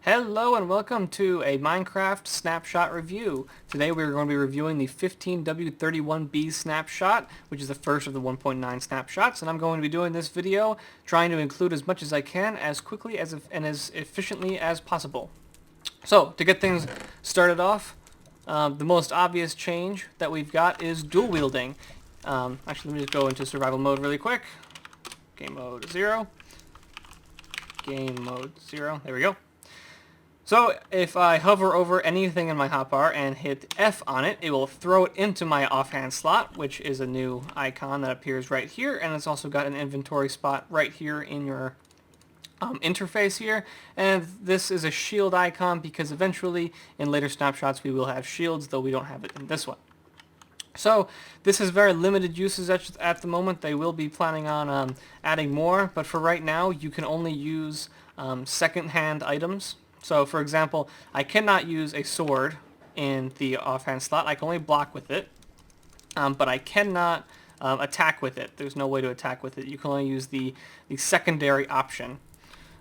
Hello and welcome to a Minecraft snapshot review. Today we're going to be reviewing the 15W31B snapshot, which is the first of the 1.9 snapshots, and I'm going to be doing this video trying to include as much as I can as quickly and as efficiently as possible. So, to get things started off, the most obvious change that we've got is dual wielding. Actually, let me just go into survival mode really quick. Game mode 0. Game mode 0. There we go. So if I hover over anything in my hotbar and hit F on it, it will throw it into my offhand slot, which is a new icon that appears right here, and it's also got an inventory spot right here in your interface here. And this is a shield icon because eventually in later snapshots we will have shields, though we don't have it in this one. So this has very limited uses at the moment. They will be planning on adding more, but for right now you can only use second-hand items. So for example, I cannot use a sword in the offhand slot. I can only block with it, but I cannot attack with it. There's no way to attack with it. You can only use the secondary option.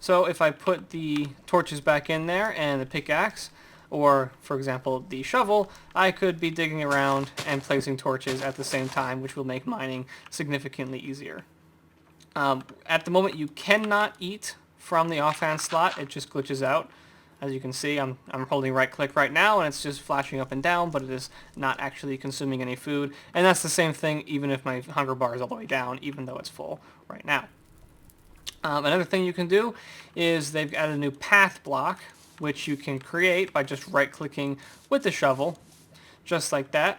So if I put the torches back in there and the pickaxe, or for example the shovel, I could be digging around and placing torches at the same time, which will make mining significantly easier. At the moment you cannot eat from the offhand slot. It just glitches out. As you can see, I'm holding right click right now and it's just flashing up and down, but it is not actually consuming any food. And that's the same thing even if my hunger bar is all the way down, even though it's full right now. Another thing you can do is they've added a new path block, which you can create by just right clicking with the shovel, just like that.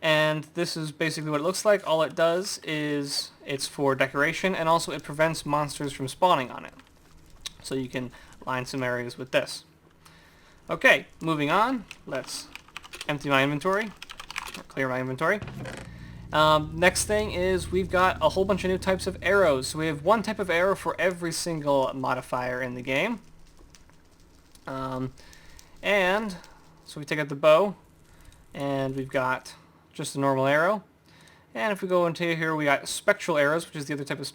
And this is basically what it looks like. All it does is it's for decoration, and also it prevents monsters from spawning on it. So you can line some areas with this. Okay, moving on. Let's empty my inventory, or clear my inventory. Next thing is we've got a whole bunch of new types of arrows. So we have one type of arrow for every single modifier in the game. And so we take out the bow, and we've got just a normal arrow. And if we go into here, we got spectral arrows, which is the other type of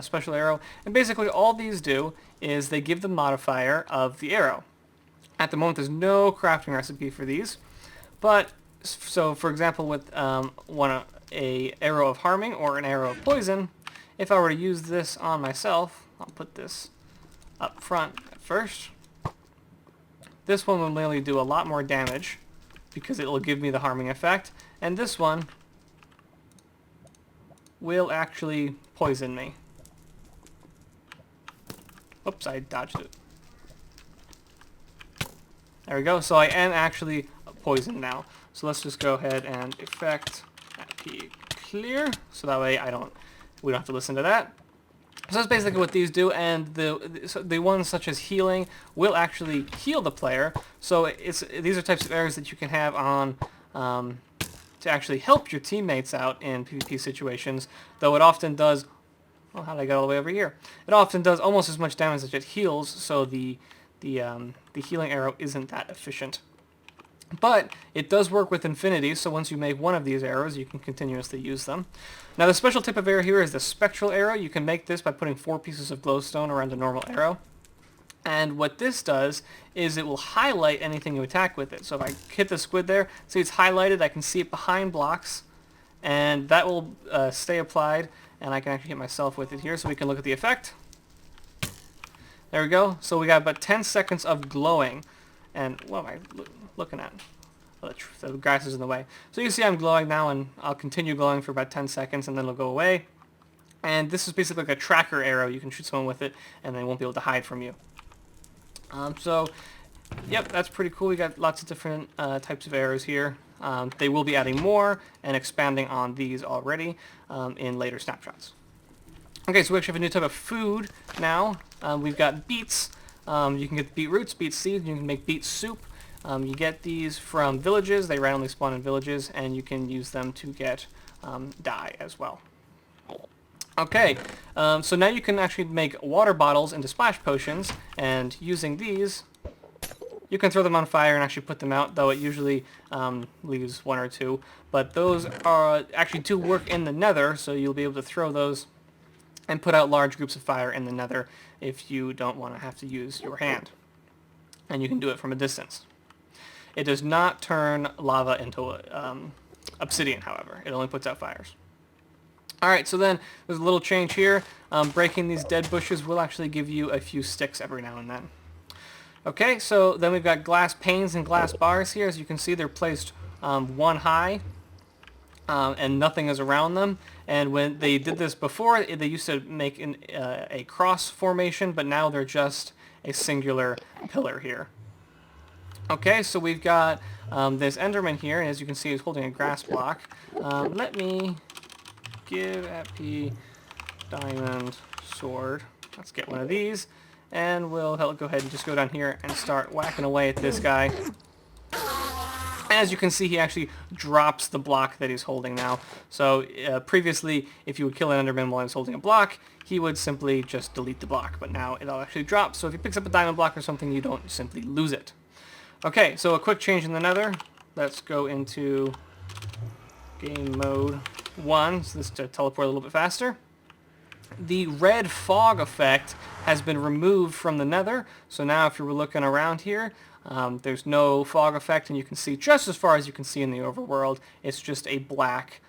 special arrow. And basically all these do is they give the modifier of the arrow. At the moment, there's no crafting recipe for these. But, so for example, with a arrow of harming or an arrow of poison, if I were to use this on myself, I'll put this up front at first. This one will mainly do a lot more damage because it will give me the harming effect. And this one will actually poison me. Oops, I dodged it. There we go. So I am actually poisoned now. So let's just go ahead and effect P clear, so that way we don't have to listen to that. So that's basically what these do, and the ones such as healing will actually heal the player. So these are types of arrows that you can have on to actually help your teammates out in PvP situations, though it often does, well, how did I get all the way over here? It often does almost as much damage as it heals, so the healing arrow isn't that efficient. But it does work with infinity, so once you make one of these arrows, you can continuously use them. Now the special type of arrow here is the spectral arrow. You can make this by putting 4 pieces of glowstone around a normal arrow. And what this does is it will highlight anything you attack with it. So if I hit the squid there, see it's highlighted, I can see it behind blocks, and that will stay applied, and I can actually hit myself with it here so we can look at the effect. There we go. So we got about 10 seconds of glowing. And what am I looking at? Oh, the grass is in the way. So you see I'm glowing now, and I'll continue glowing for about 10 seconds, and then it'll go away. And this is basically like a tracker arrow. You can shoot someone with it, and they won't be able to hide from you. So, yep, that's pretty cool. We got lots of different types of arrows here. They will be adding more and expanding on these already in later snapshots. Okay, so we actually have a new type of food now. We've got beets. You can get beet roots, beet seeds, you can make beet soup. You get these from villages. They randomly spawn in villages, and you can use them to get dye as well. Okay, so now you can actually make water bottles into splash potions, and using these, you can throw them on fire and actually put them out, though it usually leaves 1 or 2. But those are actually do work in the nether, so you'll be able to throw those and put out large groups of fire in the nether if you don't want to have to use your hand. and you can do it from a distance. It does not turn lava into obsidian, however. It only puts out fires. Alright, so then there's a little change here. Breaking these dead bushes will actually give you a few sticks every now and then. Okay, so then we've got glass panes and glass bars here. As you can see, they're placed one high, and nothing is around them. And when they did this before, they used to make a cross formation, but now they're just a singular pillar here. Okay, so we've got this Enderman here, and as you can see, he's holding a grass block. Let me give FP diamond sword. Let's get one of these, and we'll go ahead and just go down here and start whacking away at this guy. As you can see, he actually drops the block that he's holding now. So previously, if you would kill an Enderman while he was holding a block, he would simply just delete the block. But now it'll actually drop. So if he picks up a diamond block or something, you don't simply lose it. Okay, so a quick change in the Nether. Let's go into game mode 1, so this to teleport a little bit faster. The red fog effect has been removed from the Nether, so now if you were looking around here, there's no fog effect, and you can see just as far as you can see in the overworld. It's just a black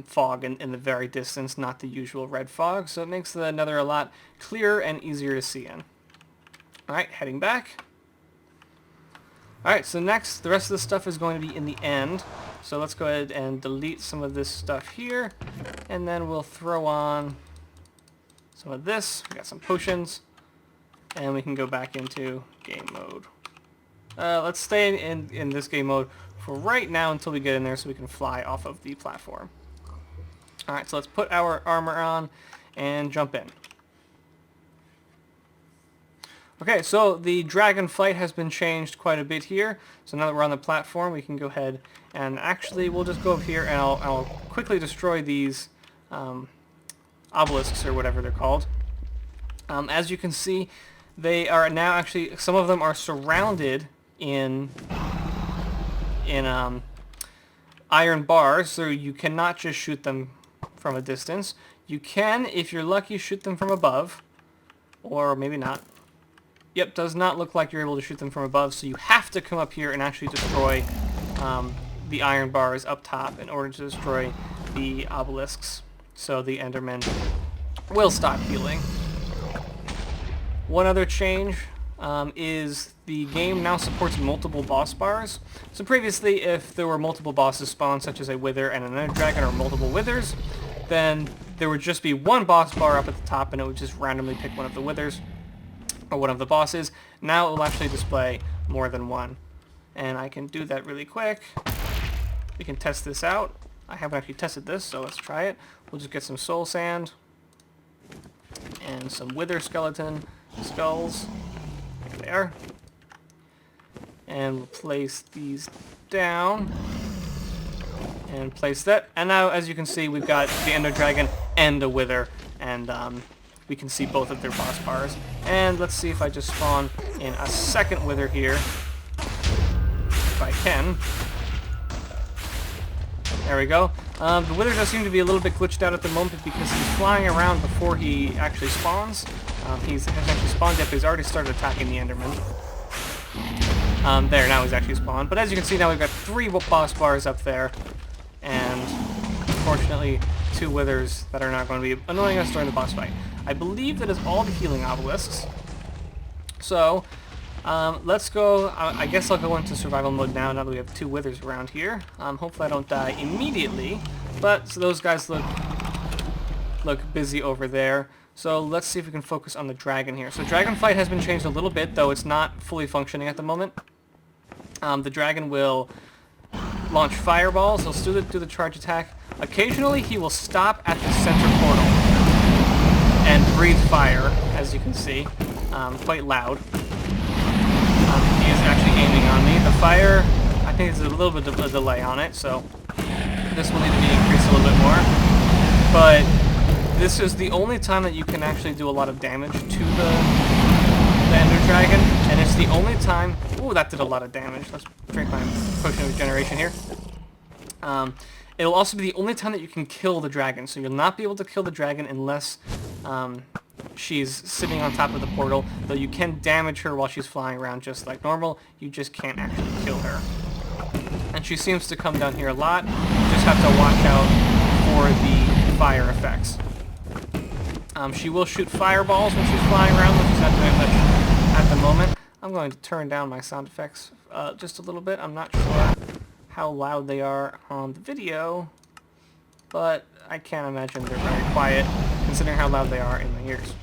fog in the very distance, not the usual red fog, so it makes the Nether a lot clearer and easier to see in. Alright, heading back. Alright, so next, the rest of the stuff is going to be in the end. So let's go ahead and delete some of this stuff here, and then we'll throw on some of this. We got some potions, and we can go back into game mode. Let's stay in this game mode for right now until we get in there so we can fly off of the platform. Alright, so let's put our armor on and jump in. Okay, so the dragon fight has been changed quite a bit here. So now that we're on the platform, we can go ahead and actually we'll just go up here and I'll quickly destroy these obelisks or whatever they're called. As you can see, they are now actually, some of them are surrounded in iron bars, so you cannot just shoot them from a distance. You can, if you're lucky, shoot them from above, or maybe not. Yep, does not look like you're able to shoot them from above, so you have to come up here and actually destroy the iron bars up top in order to destroy the obelisks, so the Endermen will stop healing. One other change is the game now supports multiple boss bars. So previously, if there were multiple bosses spawned, such as a wither and an ender dragon, or multiple withers, then there would just be one boss bar up at the top, and it would just randomly pick one of the withers or one of the bosses. Now it will actually display more than one, and I can do that really quick. We can test this out. I haven't actually tested this, so let's try it. We'll just get some soul sand and some wither skeleton skulls. There they are. And we'll place these down and place that. And now, as you can see, we've got the ender dragon and a wither, and we can see both of their boss bars. And let's see if I just spawn in a second wither here, if I can. There we go. The wither does seem to be a little bit glitched out at the moment because he's flying around before he actually spawns. He hasn't actually spawned yet, but he's already started attacking the Enderman. There, now he's actually spawned. But as you can see, now we've got 3 boss bars up there, and unfortunately 2 withers that are not going to be annoying us during the boss fight. I believe that is all the healing obelisks. So, let's go. I guess I'll go into survival mode now that we have 2 withers around here. Hopefully I don't die immediately, but so those guys look busy over there. So let's see if we can focus on the dragon here. So dragon fight has been changed a little bit, though it's not fully functioning at the moment. The dragon will launch fireballs. He'll still do the charge attack. Occasionally he will stop at the center portal and breathe fire, as you can see, quite loud. He is actually aiming on me. The fire, I think there's a little bit of a delay on it, so this will need to be increased a little bit more. But this is the only time that you can actually do a lot of damage to the ender dragon, and it's the only time... Ooh, that did a lot of damage. Let's drink my potion of regeneration here. It'll also be the only time that you can kill the dragon, so you'll not be able to kill the dragon unless she's sitting on top of the portal, though you can damage her while she's flying around just like normal. You just can't actually kill her. And she seems to come down here a lot. You just have to watch out for the fire effects. She will shoot fireballs when she's flying around, which she's not doing much at the moment. I'm going to turn down my sound effects just a little bit. I'm not sure how loud they are on the video, but I can't imagine they're very quiet considering how loud they are in my ears.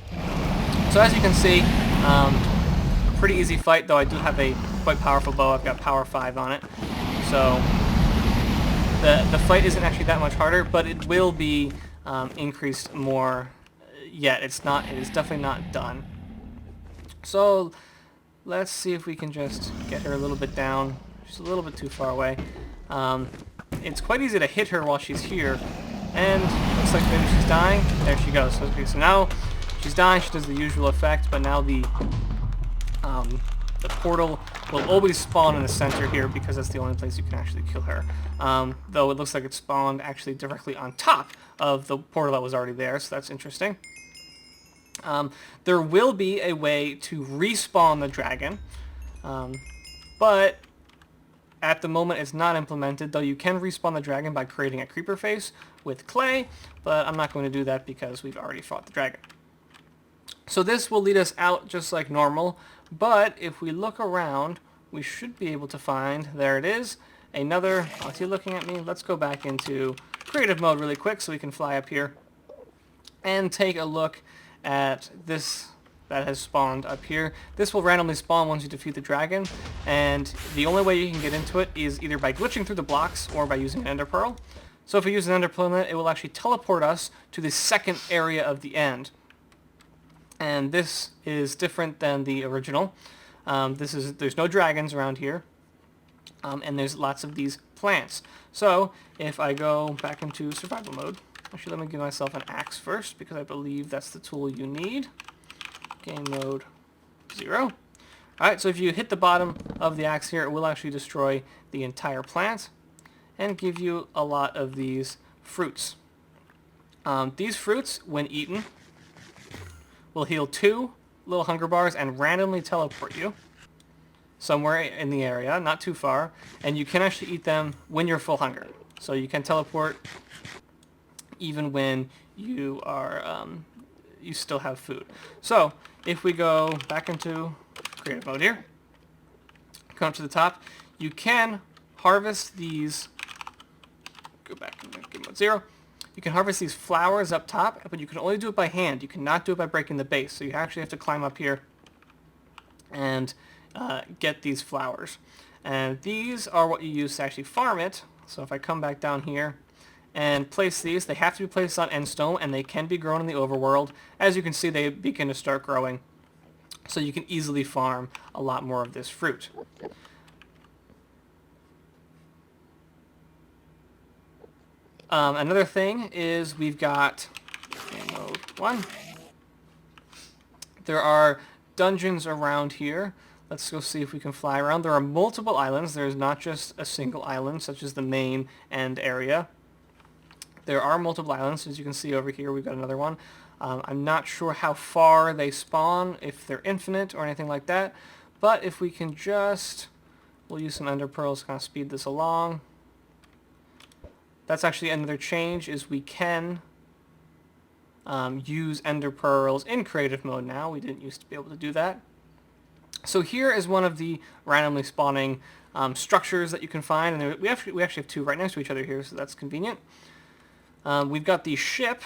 So as you can see, a pretty easy fight, though I do have a quite powerful bow. I've got power 5 on it. So the fight isn't actually that much harder, but it will be increased more yet. It is definitely not done. So let's see if we can just get her a little bit down. She's a little bit too far away. It's quite easy to hit her while she's here. And looks like maybe she's dying. There she goes. Okay, so now she's dying. She does the usual effect, but now the portal will always spawn in the center here because that's the only place you can actually kill her. Though it looks like it spawned actually directly on top of the portal that was already there, so that's interesting. There will be a way to respawn the dragon, but at the moment it's not implemented, though you can respawn the dragon by creating a creeper face with clay, but I'm not going to do that because we've already fought the dragon. So this will lead us out just like normal, but if we look around, we should be able to find, there it is, another, is he looking at me? Let's go back into creative mode really quick so we can fly up here and take a look at this that has spawned up here. This will randomly spawn once you defeat the dragon, and the only way you can get into it is either by glitching through the blocks or by using an ender pearl. So if we use an ender pearl, it will actually teleport us to the second area of the end. And this is different than the original. There's no dragons around here, and there's lots of these plants. So if I go back into survival mode, actually let me give myself an axe first because I believe that's the tool you need. Game mode 0. Alright, so if you hit the bottom of the axe here, it will actually destroy the entire plant and give you a lot of these fruits. These fruits, when eaten, will heal 2 little hunger bars and randomly teleport you somewhere in the area, not too far, and you can actually eat them when you're full hunger. So you can teleport even when you are you still have food. So if we go back into creative mode here, come up to the top, you can harvest these. Go back into game mode 0. You can harvest these flowers up top, but you can only do it by hand. You cannot do it by breaking the base. So you actually have to climb up here and get these flowers. And these are what you use to actually farm it. So if I come back down here and place these, they have to be placed on endstone, and they can be grown in the overworld. As you can see, they begin to start growing. So you can easily farm a lot more of this fruit. Another thing is we've got game mode 1. There are dungeons around here. Let's go see if we can fly around. There are multiple islands. There's not just a single island, such as the main end area. There are multiple islands. As you can see over here, we've got another one. I'm not sure how far they spawn, if they're infinite or anything like that. But if we can just, we'll use some ender pearls to kind of speed this along. That's actually another change, is we can use ender pearls in creative mode now. We didn't used to be able to do that. So here is one of the randomly spawning structures that you can find, and we actually have 2 right next to each other here, so that's convenient. We've got the ship,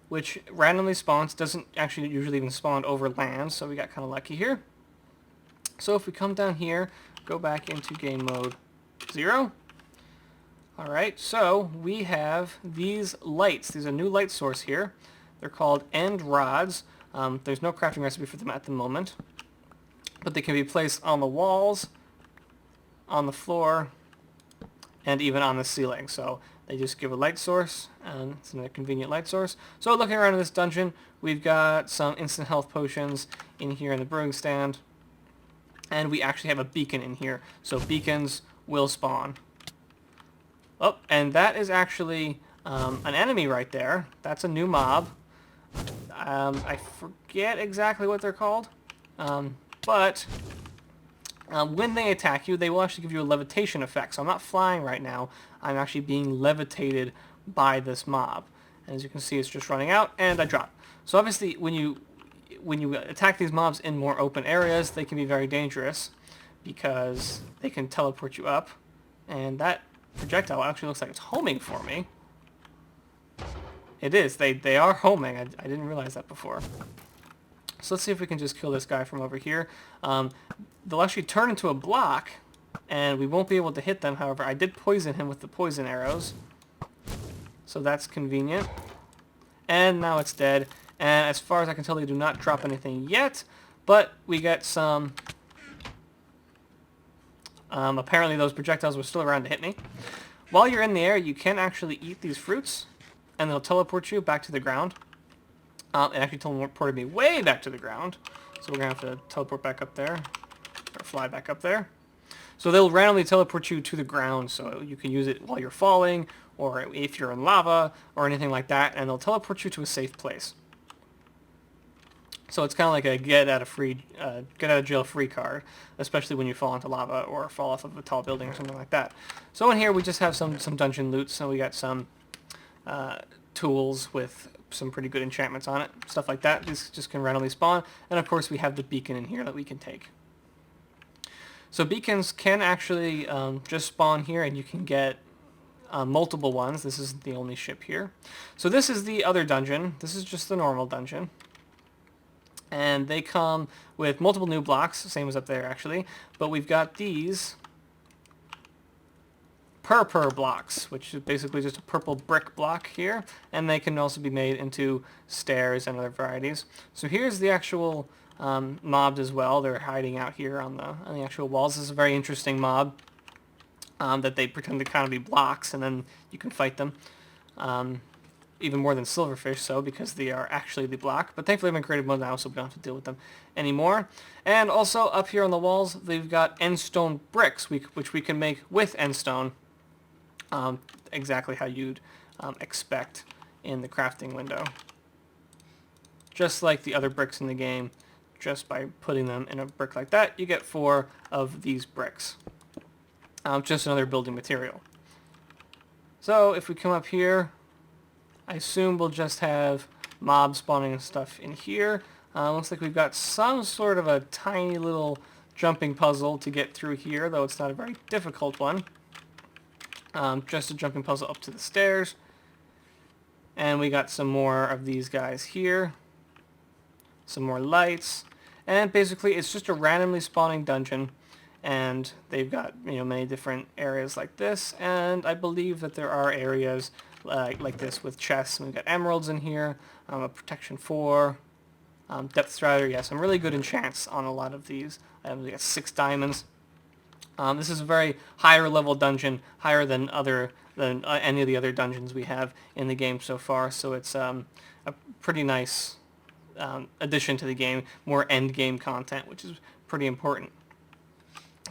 which randomly spawns, doesn't actually usually even spawn over land, so we got kind of lucky here. So if we come down here, go back into game mode 0. Alright, so we have these lights. There's a new light source here. They're called end rods. There's no crafting recipe for them at the moment, but they can be placed on the walls, on the floor, and even on the ceiling. So they just give a light source, and it's another convenient light source. So looking around in this dungeon, we've got some instant health potions in here in the brewing stand, and we actually have a beacon in here. So beacons will spawn Oh, and that is actually an enemy right there. That's a new mob. I forget exactly what they're called, but when they attack you, they will actually give you a levitation effect. So I'm not flying right now. I'm actually being levitated by this mob. And as you can see, it's just running out, and I drop. So obviously, when you attack these mobs in more open areas, they can be very dangerous because they can teleport you up. And that projectile actually looks like it's homing for me. It is. They are homing. I didn't realize that before. So let's see if we can just kill this guy from over here. They'll actually turn into a block, and we won't be able to hit them. However, I did poison him with the poison arrows. So that's convenient. And now it's dead. And as far as I can tell, they do not drop anything yet. But we get some... apparently those projectiles were still around to hit me. While you're in the air, you can actually eat these fruits, and they'll teleport you back to the ground. It actually teleported me way back to the ground. So we're going to have to teleport back up there. Or fly back up there. So they'll randomly teleport you to the ground, so you can use it while you're falling, or if you're in lava, or anything like that, and they'll teleport you to a safe place. So it's kind of like a get out of jail free card, especially when you fall into lava or fall off of a tall building or something like that. So in here we just have some dungeon loot. So we got some tools with some pretty good enchantments on it, stuff like that. These just can randomly spawn, and of course we have the beacon in here that we can take. So beacons can actually just spawn here, and you can get multiple ones. This isn't the only ship here. So this is the other dungeon. This is just the normal dungeon. And they come with multiple new blocks, same as up there actually. But we've got these purple blocks, which is basically just a purple brick block here. And they can also be made into stairs and other varieties. So here's the actual mobs as well. They're hiding out here on the actual walls. This is a very interesting mob that they pretend to kind of be blocks, and then you can fight them. Even more than silverfish, so because they are actually the block. But thankfully, I've been created mode now, so we don't have to deal with them anymore. And also up here on the walls, they've got endstone bricks, which we can make with endstone, exactly how you'd expect in the crafting window. Just like the other bricks in the game, just by putting them in a brick like that, you get 4 of these bricks. Just another building material. So if we come up here, I assume we'll just have mobs spawning and stuff in here. Looks like we've got some sort of a tiny little jumping puzzle to get through here, though it's not a very difficult one. Just a jumping puzzle up to the stairs. And we got some more of these guys here. Some more lights. And basically it's just a randomly spawning dungeon. And they've got, many different areas like this. And I believe that there are areas like this with chests. And we've got emeralds in here, a protection 4, depth strider, some really good enchants on a lot of these. We got 6 diamonds. This is a very higher level dungeon, higher than any of the other dungeons we have in the game so far. So it's a pretty nice addition to the game, more end game content, which is pretty important.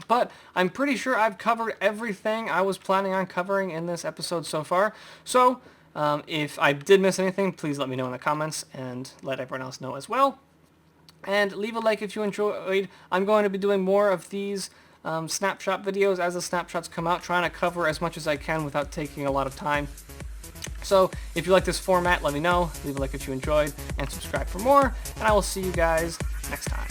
But I'm pretty sure I've covered everything I was planning on covering in this episode so far. So if I did miss anything, please let me know in the comments and let everyone else know as well. And leave a like if you enjoyed. I'm going to be doing more of these snapshot videos as the snapshots come out, trying to cover as much as I can without taking a lot of time. So if you like this format, let me know. Leave a like if you enjoyed, and subscribe for more. And I will see you guys next time.